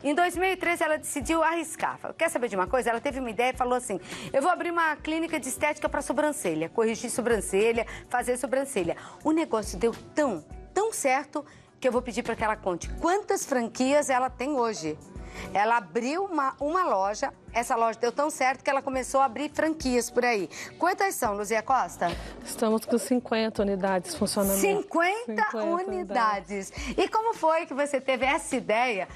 Em 2013, ela decidiu arriscar. Quer saber de uma coisa? Ela teve uma ideia e falou assim, eu vou abrir uma clínica de estética para sobrancelha, corrigir sobrancelha, fazer sobrancelha. O negócio deu tão certo que eu vou pedir para que ela conte quantas franquias ela tem hoje. Ela abriu uma loja, essa loja deu tão certo que ela começou a abrir franquias por aí. Quantas são, Luzia Costa? Estamos com 50 unidades funcionando. 50 unidades. E como foi que você teve essa ideia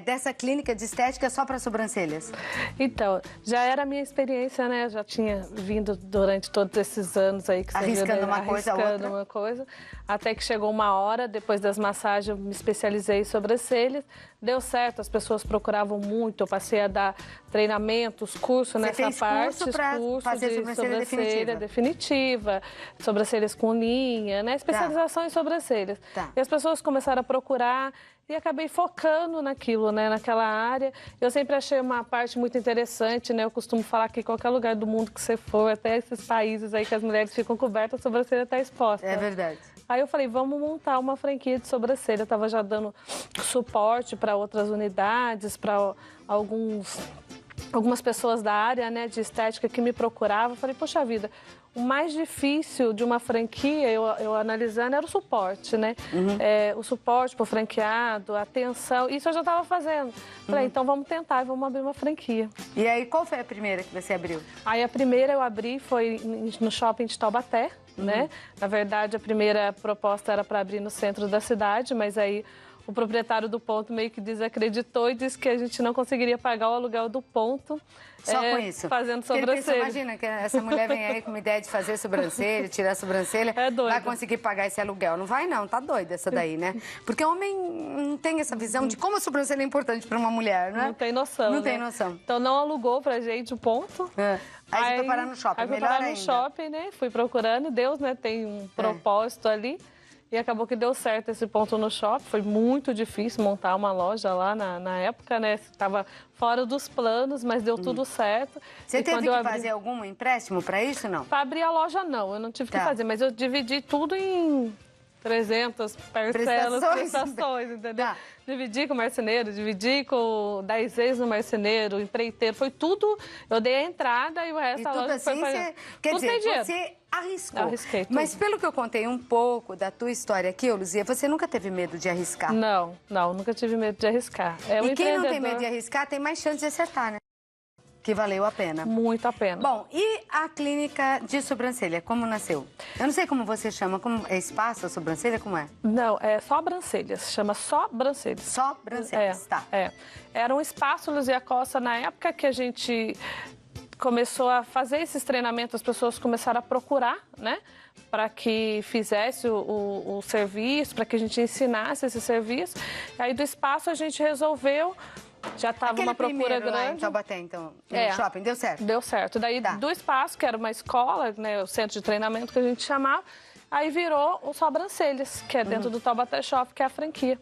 dessa clínica de estética só para sobrancelhas? Então, já era a minha experiência, né? Eu já tinha vindo durante todos esses anos aí que arriscando uma coisa, uma coisa, até que chegou uma hora, depois das massagens, eu me especializei em sobrancelhas. Deu certo, as pessoas procuravam muito, eu passei a dar treinamentos, cursos nessa parte, curso para fazer sobrancelha definitiva, sobrancelhas com linha, né? Especialização em sobrancelhas. E as pessoas começaram a procurar e acabei focando naquilo, né? Naquela área. Eu sempre achei uma parte muito interessante, né? Eu costumo falar que em qualquer lugar do mundo que você for, até esses países aí que as mulheres ficam cobertas, a sobrancelha está exposta. É verdade. Aí eu falei, vamos montar uma franquia de sobrancelha. Eu estava já dando suporte para outras unidades, para algumas pessoas da área, né, de estética que me procuravam. Eu falei, poxa vida, o mais difícil de uma franquia, eu analisando, era o suporte, né? O suporte para o franqueado, a atenção, isso eu já estava fazendo. Falei, então vamos tentar, vamos abrir uma franquia. E aí, qual foi a primeira que você abriu? Aí a primeira eu abri foi no shopping de Taubaté, né? Na verdade, a primeira proposta era para abrir no centro da cidade, mas aí o proprietário do ponto meio que desacreditou e disse que a gente não conseguiria pagar o aluguel do ponto. Só com isso? Fazendo sobrancelha. Imagina que essa mulher vem aí com uma ideia de fazer sobrancelha, tirar a sobrancelha, vai conseguir pagar esse aluguel. Não vai não, tá doida essa daí, né? Porque o homem não tem essa visão de como a sobrancelha é importante para uma mulher, né? Não tem noção, Não tem noção. Então não alugou pra gente o ponto. Aí você foi parar no shopping, melhor ainda. Aí fui parar no shopping, né? Fui procurando, Deus, né, tem um propósito ali. E acabou que deu certo esse ponto no shopping. Foi muito difícil montar uma loja lá na época, né? Estava fora dos planos, mas deu tudo certo. Você teve que fazer algum empréstimo para isso, não? Para abrir a loja, não. Eu não tive que fazer, mas eu dividi tudo em 300 prestações, entendeu? Dividi com o marceneiro, dividi com 10 vezes no marceneiro, empreiteiro, foi tudo. Eu dei a entrada e o resto da loja foi pagando. Quer dizer, você arriscou. Arrisquei tudo. Mas pelo que eu contei um pouco da tua história aqui, Luzia, você nunca teve medo de arriscar? Não, nunca tive medo de arriscar. E quem não tem medo de arriscar tem mais chance de acertar, né? Que valeu a pena. Muito a pena. Bom, e a clínica de sobrancelha, como nasceu? Eu não sei como você chama, como é espaço a sobrancelha, como é? Não, é só sobrancelhas, chama só sobrancelhas. Só sobrancelhas, tá. Era um espaço, Luzia Costa, na época que a gente começou a fazer esses treinamentos, as pessoas começaram a procurar, né? Para que fizesse o serviço, para que a gente ensinasse esse serviço. E aí do espaço a gente resolveu. Já estava uma procura grande. Lá em Taubaté, então, no shopping, deu certo? Deu certo. Daí, do espaço, que era uma escola, né, o centro de treinamento que a gente chamava, aí virou o Sobrancelhas, que é dentro do Taubaté Shopping, que é a franquia.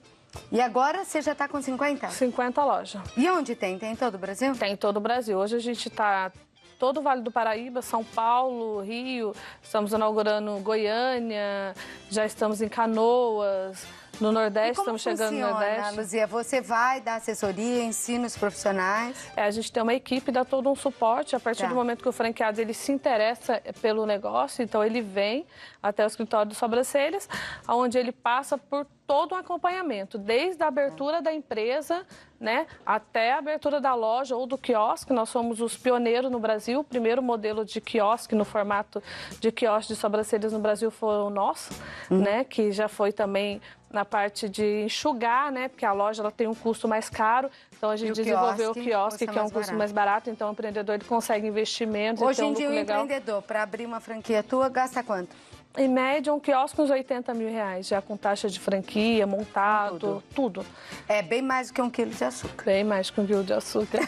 E agora você já está com 50? 50 lojas. E onde tem? Tem em todo o Brasil? Tem em todo o Brasil. Hoje a gente está todo o Vale do Paraíba, São Paulo, Rio, estamos inaugurando Goiânia, já estamos em Canoas. No Nordeste, estamos chegando no Nordeste. Luzia, você vai dar assessoria, ensina os profissionais? A gente tem uma equipe, dá todo um suporte. A partir do momento que o franqueado ele se interessa pelo negócio, então ele vem até o escritório de sobrancelhas, onde ele passa por todo um acompanhamento, desde a abertura da empresa, né, até a abertura da loja ou do quiosque. Nós somos os pioneiros no Brasil, o primeiro modelo de quiosque no formato de quiosque de sobrancelhas no Brasil foi o nosso, né, que já foi também na parte de enxugar, né, porque a loja ela tem um custo mais caro, então a gente desenvolveu o quiosque, que é um custo mais barato, então o empreendedor ele consegue investir menos. Hoje em dia o empreendedor, para abrir uma franquia tua, gasta quanto? Em média, um quiosque uns 80 mil reais, já com taxa de franquia, montado, tudo. É bem mais do que 1 quilo de açúcar. Bem mais que 1 quilo de açúcar.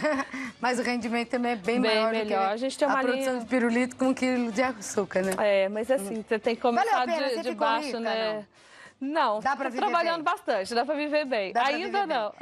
Mas o rendimento também é bem maior melhor. do que a gente tem uma produção de pirulito com 1 quilo de açúcar, né? É, mas assim, você tem que começar de baixo, rica, né? Não, dá pra viver trabalhando bem. Bastante, dá pra viver bem. Ainda não.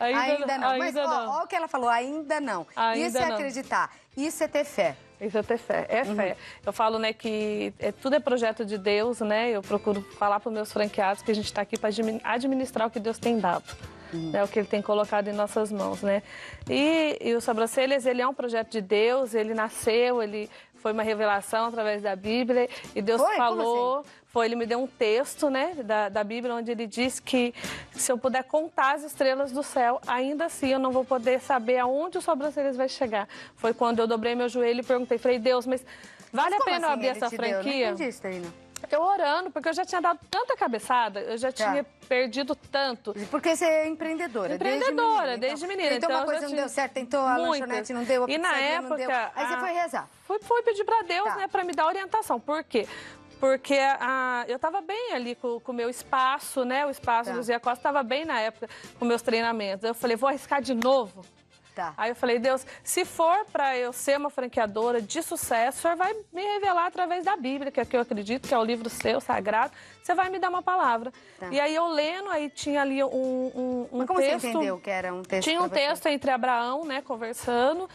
Mas olha o que ela falou, ainda não. Isso é acreditar, isso é ter fé. Isso é ter fé, é fé. Eu falo, né, que tudo é projeto de Deus, né? Eu procuro falar para os meus franqueados que a gente está aqui para administrar o que Deus tem dado. né, o que Ele tem colocado em nossas mãos, né? E o Sobrancelhas, ele é um projeto de Deus, ele nasceu, ele foi uma revelação através da Bíblia, e Deus falou... Ele me deu um texto, né, da Bíblia, onde ele diz que se eu puder contar as estrelas do céu, ainda assim eu não vou poder saber aonde o Sobrancelhas vai chegar. Foi quando eu dobrei meu joelho e perguntei, falei, Deus, mas vale a pena eu abrir essa franquia? Não entendi isso aí, não. Eu orando, porque eu já tinha dado tanta cabeçada, eu já tinha perdido tanto. Porque você é empreendedora, desde menina. Então uma coisa não deu certo, tentou a lanchonete, não deu, a pizzaria não deu. Aí você foi rezar. Fui pedir pra Deus, né, pra me dar orientação. Por quê? Porque eu estava bem ali com o meu espaço, né? O espaço do Luzia Costa estava bem na época com meus treinamentos. Eu falei, vou arriscar de novo? Aí eu falei, Deus, se for para eu ser uma franqueadora de sucesso, o Senhor vai me revelar através da Bíblia, que é o que eu acredito, que é o livro seu, sagrado, você vai me dar uma palavra. E aí eu lendo, aí tinha ali um Mas como texto... você entendeu que era um texto? Tinha um texto entre Abraão, né, conversando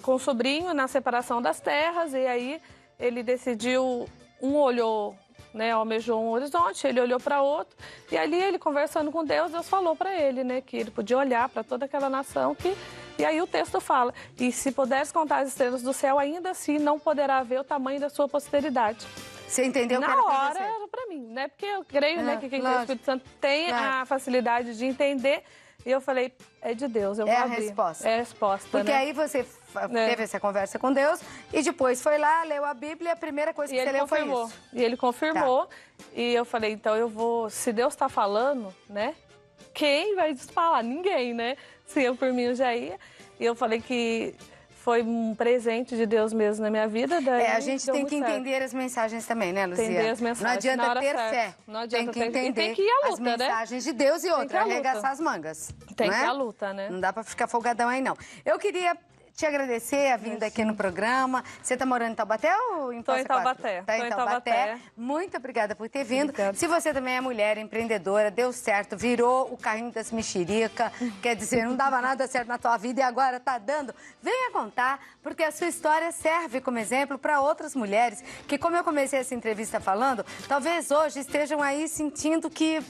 com o sobrinho na separação das terras, e aí... Ele decidiu, um olhou, né, almejou um horizonte, ele olhou para outro, e ali ele conversando com Deus, Deus falou para ele, né, que ele podia olhar para toda aquela nação, e aí o texto fala, e se puderes contar as estrelas do céu, ainda assim não poderá ver o tamanho da sua posteridade. Você entendeu que era pra você? Na hora era para mim, né, porque eu creio, né, que quem tem o Espírito Santo tem a facilidade de entender. E eu falei, é de Deus, eu vou abrir. É a resposta. É a resposta, porque né? aí você teve essa conversa com Deus e depois foi lá, leu a Bíblia e a primeira coisa que você leu foi isso. E ele confirmou. E eu falei, então eu vou... Se Deus está falando, né? Quem vai falar? Ninguém, né? Se eu por mim eu já ia. E eu falei que... Foi um presente de Deus mesmo na minha vida. Daí a gente tem que entender as mensagens também, né, Luzia? Entender as mensagens. Não adianta ter fé. Não adianta tem que entender tem que ir à luta, as mensagens de Deus e outra, arregaçar as mangas. Tem que ir à luta, né? Não dá pra ficar folgadão aí, não. Eu queria te agradecer a vinda aqui no programa. Você tá morando em Taubaté ou em Poça Quatro? Tá em Taubaté. Muito obrigada por ter vindo. Obrigada. Se você também é mulher, empreendedora, deu certo, virou o carrinho das mexerica, quer dizer, não dava nada certo na tua vida e agora tá dando, venha contar, porque a sua história serve como exemplo para outras mulheres que, como eu comecei essa entrevista falando, talvez hoje estejam aí sentindo que,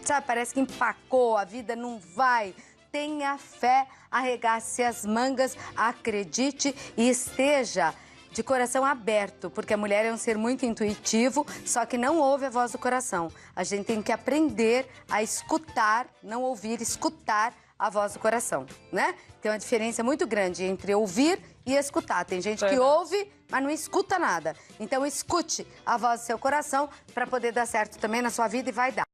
sabe, parece que empacou, a vida não vai. Tenha fé, arregace as mangas, acredite e esteja de coração aberto, porque a mulher é um ser muito intuitivo, só que não ouve a voz do coração. A gente tem que aprender a escutar, não ouvir, escutar a voz do coração, né? Tem uma diferença muito grande entre ouvir e escutar. Tem gente que ouve, mas não escuta nada. Então escute a voz do seu coração para poder dar certo também na sua vida e vai dar.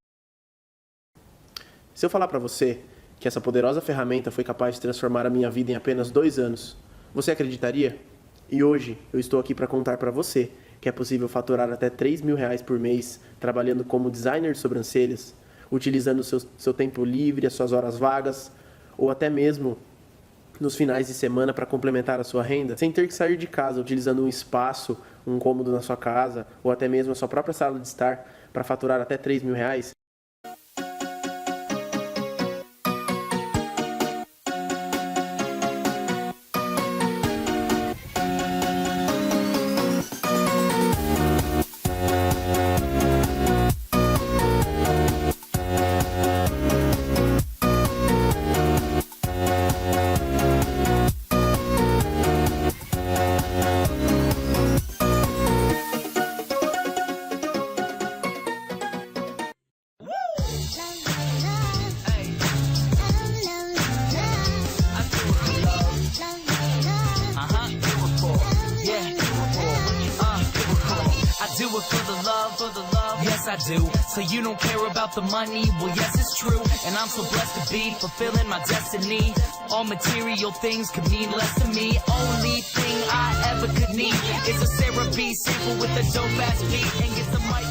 Se eu falar para você que essa poderosa ferramenta foi capaz de transformar a minha vida em apenas 2 anos, você acreditaria? E hoje eu estou aqui para contar para você que é possível faturar até R$3.000 por mês trabalhando como designer de sobrancelhas, utilizando o seu tempo livre, as suas horas vagas, ou até mesmo nos finais de semana para complementar a sua renda, sem ter que sair de casa, utilizando um espaço, um cômodo na sua casa, ou até mesmo a sua própria sala de estar para faturar até R$3.000. I do. So you don't care about the money? Well, yes, it's true. And I'm so blessed to be fulfilling my destiny. All material things could mean less to me. Only thing I ever could need is a Sarah B sample with a dope ass beat and get some mic.